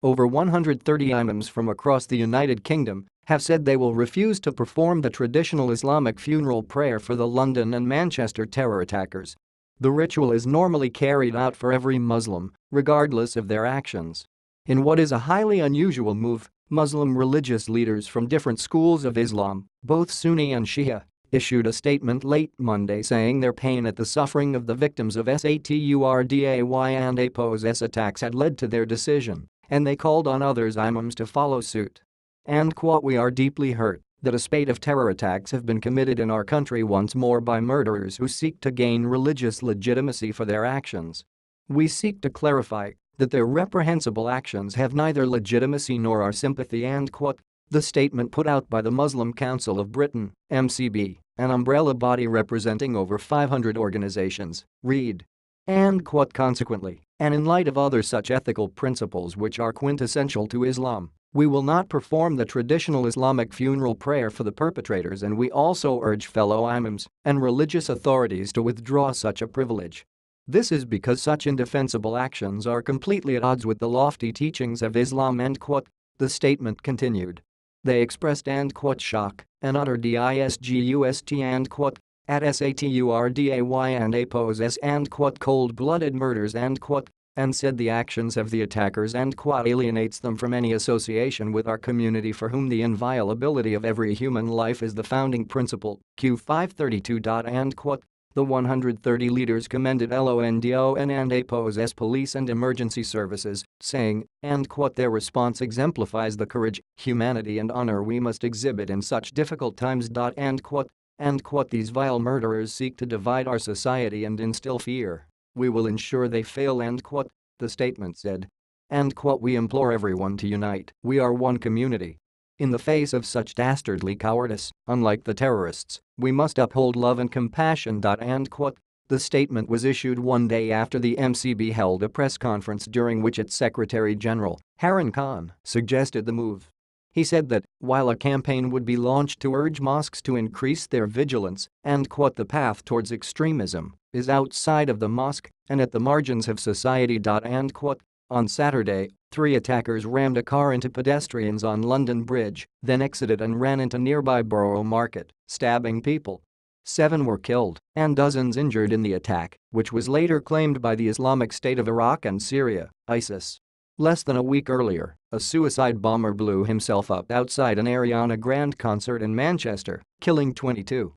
Over 130 imams from across the United Kingdom have said they will refuse to perform the traditional Islamic funeral prayer for the London and Manchester terror attackers. The ritual is normally carried out for every Muslim, regardless of their actions. In what is a highly unusual move, Muslim religious leaders from different schools of Islam, both Sunni and Shia, issued a statement late Monday saying their pain at the suffering of the victims of Saturday and APO's attacks had led to their decision, and they called on others imams to follow suit. And quote, "We are deeply hurt that a spate of terror attacks have been committed in our country once more by murderers who seek to gain religious legitimacy for their actions. We seek to clarify that their reprehensible actions have neither legitimacy nor our sympathy," end quote. The statement put out by the Muslim Council of Britain, MCB, an umbrella body representing over 500 organizations, read. And quote, "Consequently, and in light of other such ethical principles which are quintessential to Islam, we will not perform the traditional Islamic funeral prayer for the perpetrators, and we also urge fellow imams and religious authorities to withdraw such a privilege. This is because such indefensible actions are completely at odds with the lofty teachings of Islam," end quote. The statement continued. They expressed end quote, "shock and utter disgust," end quote, at Saturday and APO's end quote, "cold-blooded murders," end quote, and said the actions of the attackers end quote, "alienates them from any association with our community for whom the inviolability of every human life is the founding principle." Q532. End quote. The 130 leaders commended LONDON and APO's police and emergency services, saying, end quote, "their response exemplifies the courage, humanity and honor we must exhibit in such difficult times." End quote. End quote. "These vile murderers seek to divide our society and instill fear. We will ensure they fail," end quote, the statement said. End quote. "We implore everyone to unite. We are one community. In the face of such dastardly cowardice, unlike the terrorists, we must uphold love and compassion." End quote. The statement was issued one day after the MCB held a press conference during which its Secretary General, Harun Khan, suggested the move. He said that, while a campaign would be launched to urge mosques to increase their vigilance, end quote, "the path towards extremism is outside of the mosque and at the margins of society." End quote. On Saturday, 3 attackers rammed a car into pedestrians on London Bridge, then exited and ran into nearby Borough Market, stabbing people. 7 were killed and dozens injured in the attack, which was later claimed by the Islamic State of Iraq and Syria, ISIS. Less than a week earlier, a suicide bomber blew himself up outside an Ariana Grande concert in Manchester, killing 22.